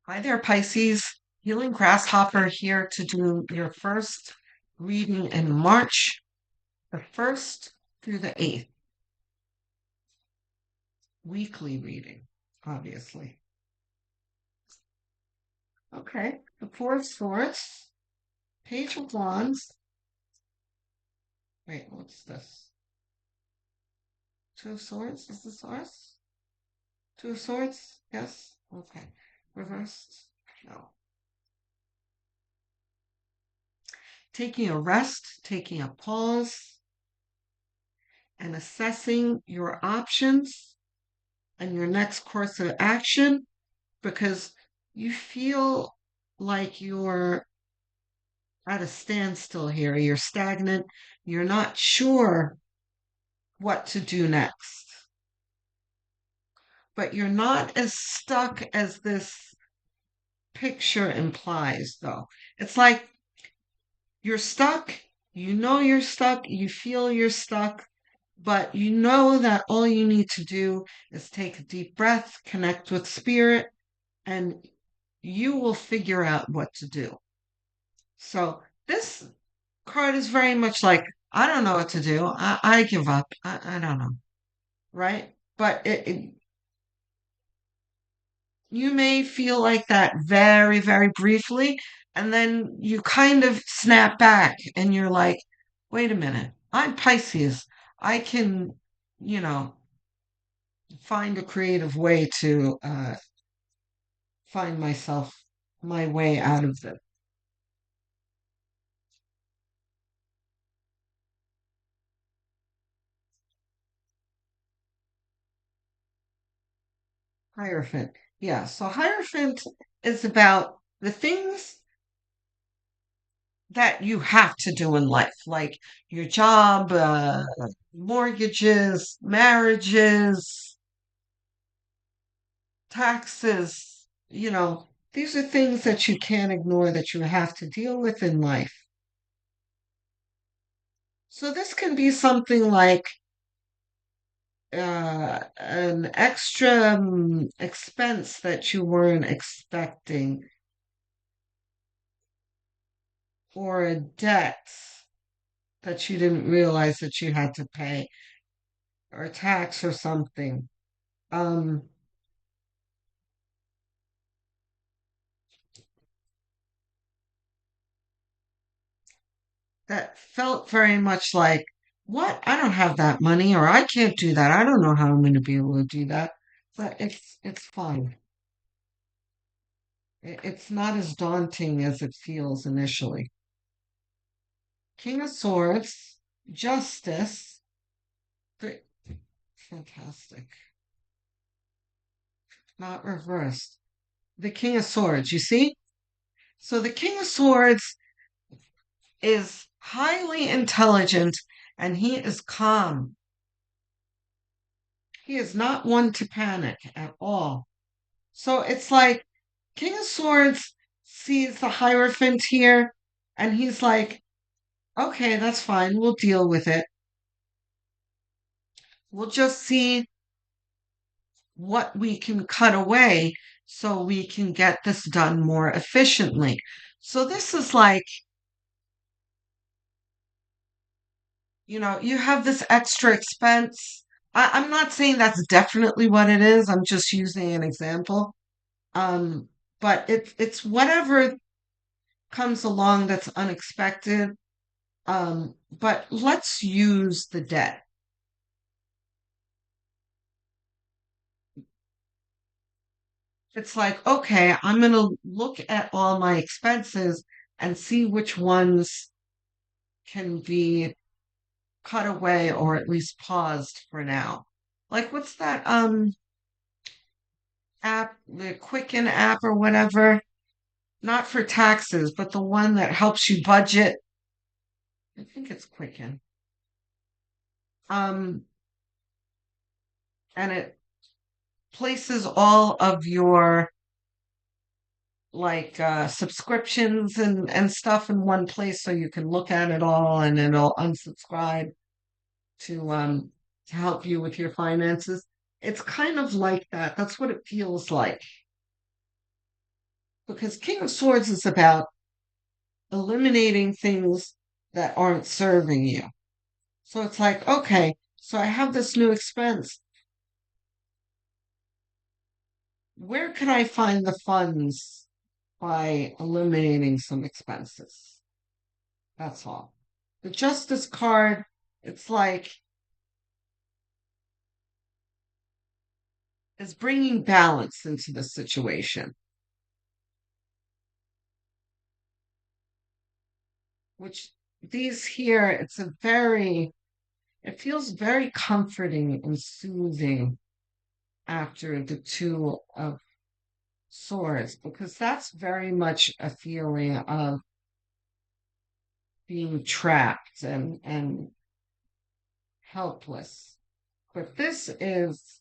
Hi there, Pisces. Healing Grasshopper here to do your first reading in March, the 1st through the 8th. Weekly reading, obviously. Okay, the Four of Swords, Page of Wands. Wait, what's this? Two of Swords? Is this ours? Two of Swords? Yes? Okay. Reversed? No. Taking a rest, taking a pause, and assessing your options and your next course of action because you feel like you're at a standstill here. You're stagnant. You're not sure what to do next. But you're not as stuck as this picture implies, though. It's like you're stuck. You know you're stuck. You feel you're stuck. But you know that all you need to do is take a deep breath, connect with spirit, and you will figure out what to do. So this card is very much like, I don't know what to do. I give up. I don't know. Right? But you may feel like that very, very briefly. And then you kind of snap back and you're like, wait a minute. I'm Pisces. I can, you know, find a creative way to find my way out of this. Hierophant. Yeah. So Hierophant is about the things that you have to do in life, like your job, mortgages, marriages, taxes. These are things that you can't ignore that you have to deal with in life. So this can be something like an extra expense that you weren't expecting, or a debt that you didn't realize that you had to pay, or a tax or something. Um, that felt very much like, what? I don't have that money, or I can't do that. I don't know how I'm going to be able to do that. But it's fine. It's not as daunting as it feels initially. King of Swords, Justice, th- fantastic. Not reversed. The King of Swords, you see? So the King of Swords is highly intelligent and he is calm. He is not one to panic at all. So it's like King of Swords sees the Hierophant here and he's like, okay, that's fine. We'll deal with it. We'll just see what we can cut away so we can get this done more efficiently. So this is like, you have this extra expense. I'm not saying that's definitely what it is. I'm just using an example. Um, but it's whatever comes along that's unexpected. But let's use the debt. It's like, okay, I'm going to look at all my expenses and see which ones can be cut away or at least paused for now. Like, what's that app, the Quicken app or whatever? Not for taxes, but the one that helps you budget. I think it's Quicken. Um, and it places all of your like subscriptions and stuff in one place so you can look at it all and it'll unsubscribe to help you with your finances. It's kind of like that. That's what it feels like. Because King of Swords is about eliminating things that aren't serving you. So it's like, okay, so I have this new expense. Where can I find the funds by eliminating some expenses? That's all. The Justice card, it's like, is bringing balance into the situation, which these here, it feels very comforting and soothing after the Two of Swords, because that's very much a feeling of being trapped and helpless. But this is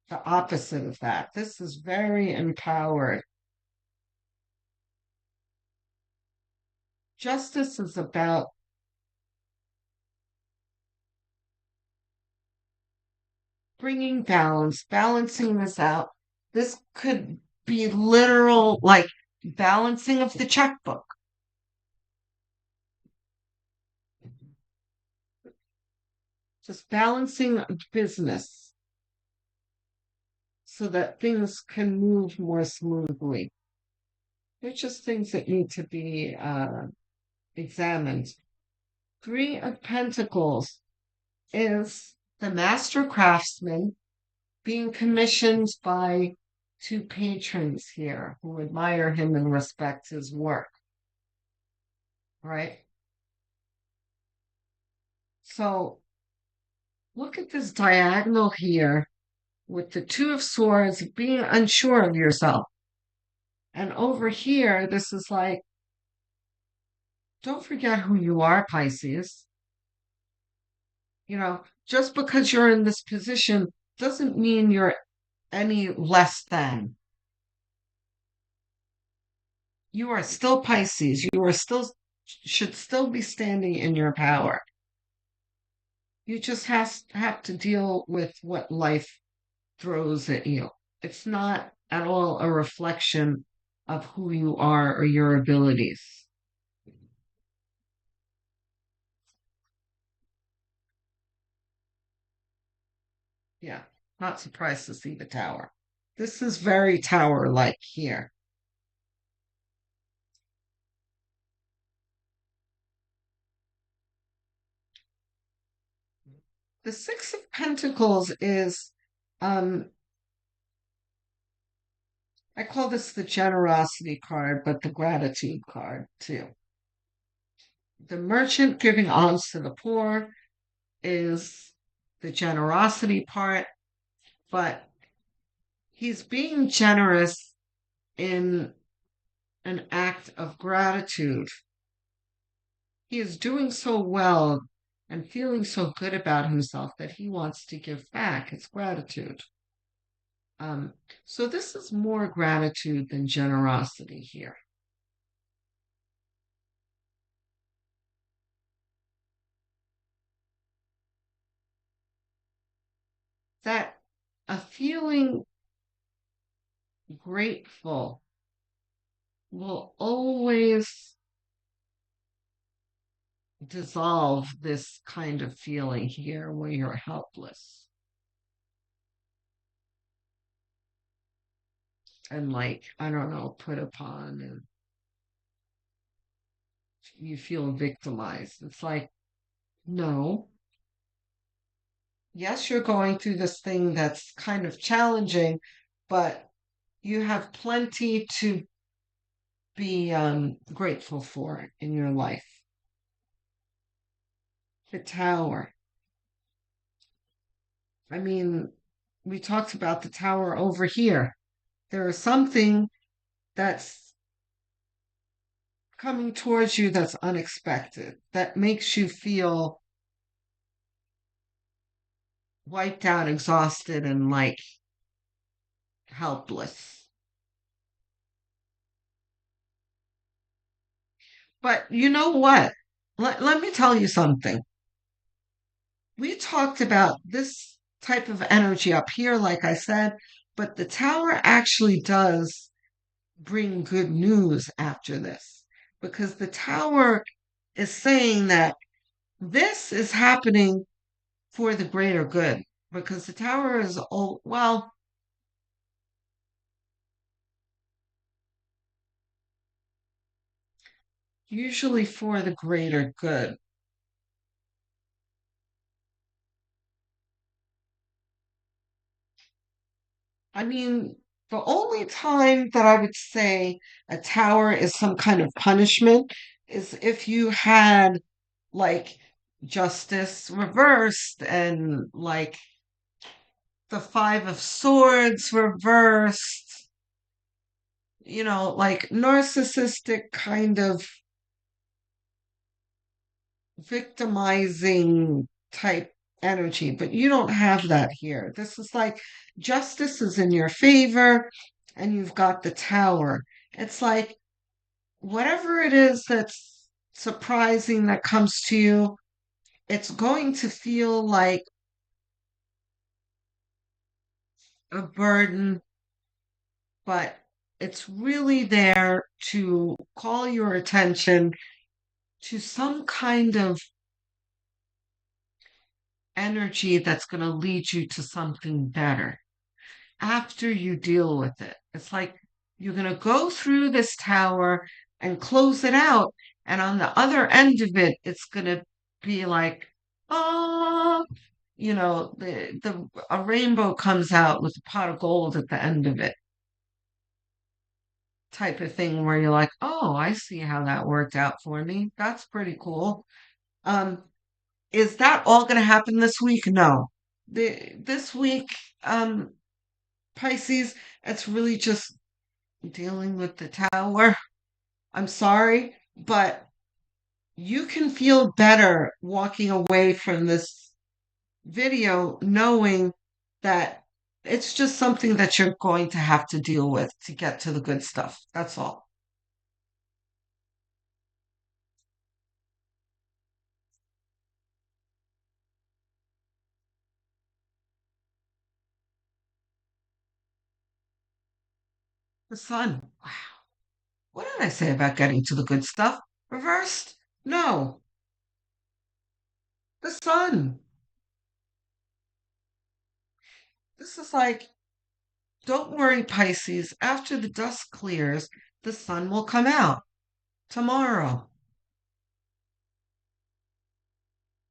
the opposite of that. This is very empowered. Justice is about bringing balance, balancing this out. This could be literal, like balancing of the checkbook. Just balancing business so that things can move more smoothly. They're just things that need to be examined. Three of Pentacles is the master craftsman being commissioned by two patrons here who admire him and respect his work. Right? So look at this diagonal here with the Two of Swords being unsure of yourself. And over here, this is like, don't forget who you are, Pisces. Just because you're in this position doesn't mean you're any less than. You are still Pisces. Should still be standing in your power. You just have to deal with what life throws at you. It's not at all a reflection of who you are or your abilities. Yeah, not surprised to see the tower. This is very tower-like here. The Six of Pentacles is, I call this the generosity card, but the gratitude card too. The merchant giving alms to the poor is the generosity part, but he's being generous in an act of gratitude. He is doing so well and feeling so good about himself that he wants to give back. It's gratitude. Um, so this is more gratitude than generosity here. That a feeling grateful will always dissolve this kind of feeling here where you're helpless and, like, I don't know, put upon, and you feel victimized. It's like, no, yes, you're going through this thing that's kind of challenging, but you have plenty to be grateful for in your life. The tower. I mean, we talked about the tower over here. There is something that's coming towards you that's unexpected, that makes you feel wiped out, exhausted, and like helpless. But you know what? Let me tell you something. We talked about this type of energy up here, like I said, but the tower actually does bring good news after this because the tower is saying that this is happening for the greater good because the tower is, oh, well, usually for the greater good. I mean, the only time that I would say a tower is some kind of punishment is if you had like justice reversed and like the Five of Swords reversed, like narcissistic kind of victimizing type energy, but you don't have that here. This is like justice is in your favor and you've got the tower. It's like whatever it is that's surprising that comes to you, it's going to feel like a burden, but it's really there to call your attention to some kind of energy that's going to lead you to something better after you deal with it. It's like you're going to go through this tower and close it out. And on the other end of it, it's going to be like, oh, a rainbow comes out with a pot of gold at the end of it, type of thing where you're like, oh, I see how that worked out for me. That's pretty cool. Um, is that all going to happen this week? No. This week, um, Pisces, it's really just dealing with the tower. I'm sorry, but you can feel better walking away from this video knowing that it's just something that you're going to have to deal with to get to the good stuff. That's all. The sun. Wow. What did I say about getting to the good stuff? Reversed? No, the sun. This is like, don't worry, Pisces. After the dust clears, the sun will come out tomorrow.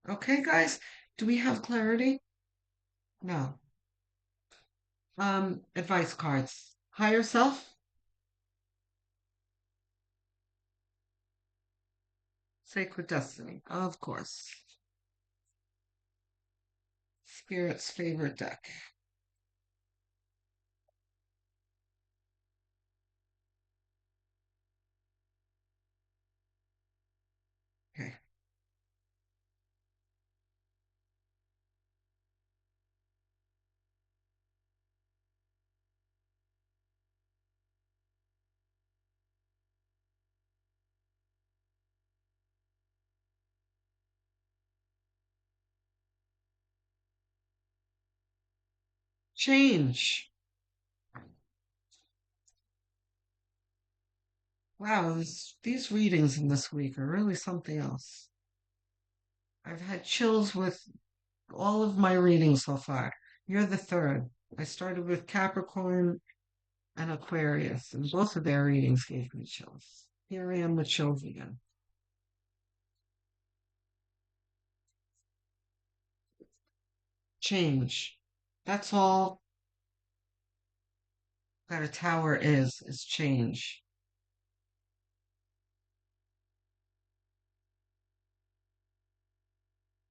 Okay, guys? Do we have clarity? No. Advice cards. Higher self, sacred destiny. Of course. Spirit's favorite deck. Okay. Change. Wow, these readings in this week are really something else. I've had chills with all of my readings so far. You're the third. I started with Capricorn and Aquarius, and both of their readings gave me chills. Here I am with chills again. Change. That's all that a tower is change.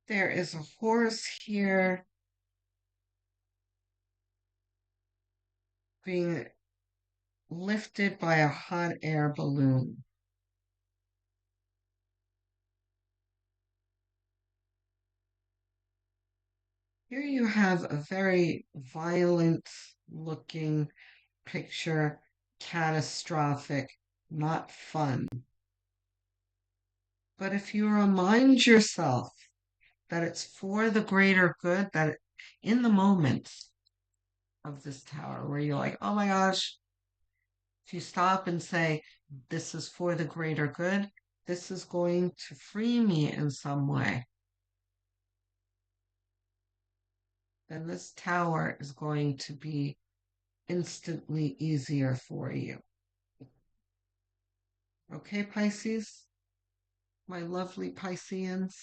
There is a horse here being lifted by a hot air balloon. Here you have a very violent looking picture, catastrophic, not fun. But if you remind yourself that it's for the greater good, that in the moment of this tower where you're like, oh my gosh, If you stop and say, this is for the greater good, this is going to free me in some way, then this tower is going to be instantly easier for you. Okay, Pisces? My lovely Pisceans.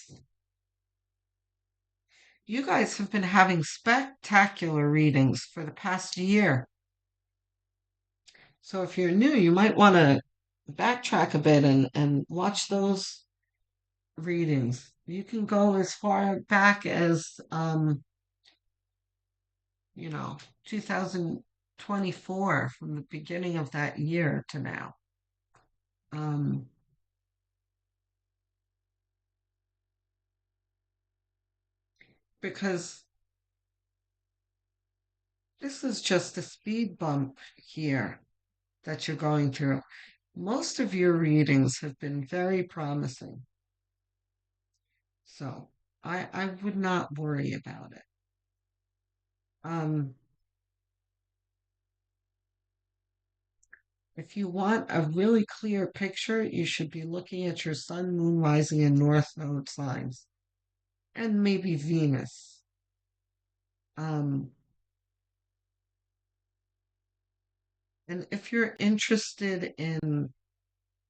You guys have been having spectacular readings for the past year. So if you're new, you might want to backtrack a bit and watch those readings. You can go as far back as, 2024, from the beginning of that year to now. Um, because this is just a speed bump here that you're going through. Most of your readings have been very promising. So I would not worry about it. Um, if you want a really clear picture, you should be looking at your sun, moon, rising, and north node signs, and maybe Venus. Um, and if you're interested in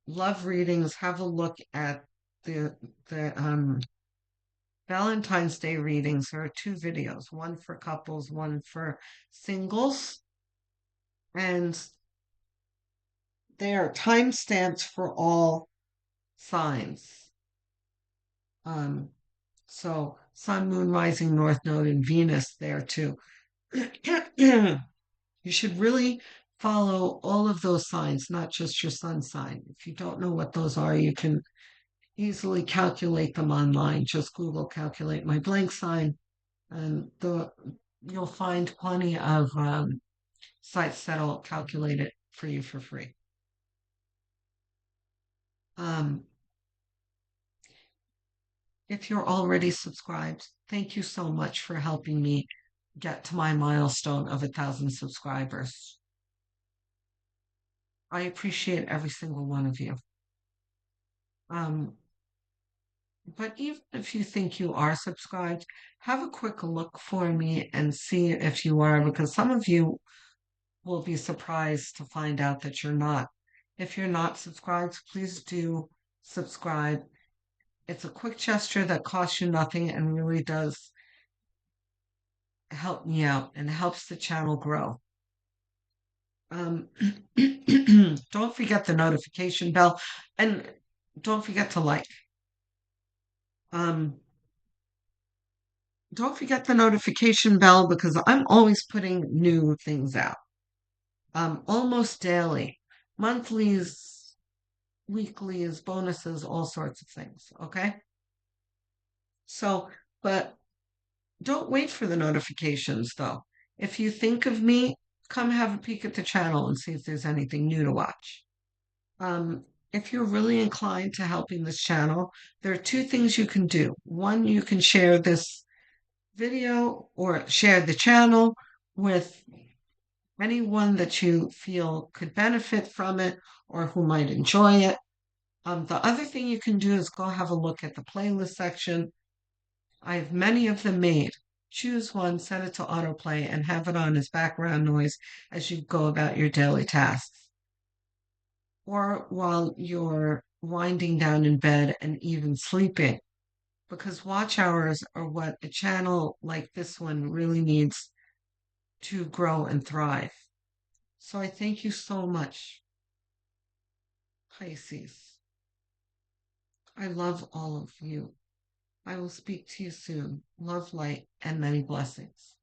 love readings, have a look at the Valentine's Day readings. There are two videos, one for couples, one for singles, and they are timestamps for all signs. Um, so Sun, Moon, Rising, North Node, and Venus there too. You should really follow all of those signs, not just your sun sign. If you don't know what those are, you can easily calculate them online. Just Google calculate my blank sign, and you'll find plenty of sites that'll calculate it for you for free. Um, if you're already subscribed, thank you so much for helping me get to my milestone of 1,000 subscribers. I appreciate every single one of you. Um, but even if you think you are subscribed, have a quick look for me and see if you are, because some of you will be surprised to find out that you're not. If you're not subscribed, please do subscribe. It's a quick gesture that costs you nothing and really does help me out and helps the channel grow. Um, don't forget the notification bell and don't forget to like. Um, don't forget the notification bell because I'm always putting new things out. Almost daily, monthlies, weeklies, bonuses, all sorts of things. Okay. So, but don't wait for the notifications though. If you think of me, come have a peek at the channel and see if there's anything new to watch. If you're really inclined to helping this channel, there are two things you can do. One, you can share this video or share the channel with anyone that you feel could benefit from it or who might enjoy it. The other thing you can do is go have a look at the playlist section. I have many of them made. Choose one, set it to autoplay, and have it on as background noise as you go about your daily tasks. Or while you're winding down in bed and even sleeping, because watch hours are what a channel like this one really needs to grow and thrive. So I thank you so much, Pisces. I love all of you. I will speak to you soon. Love, light, and many blessings.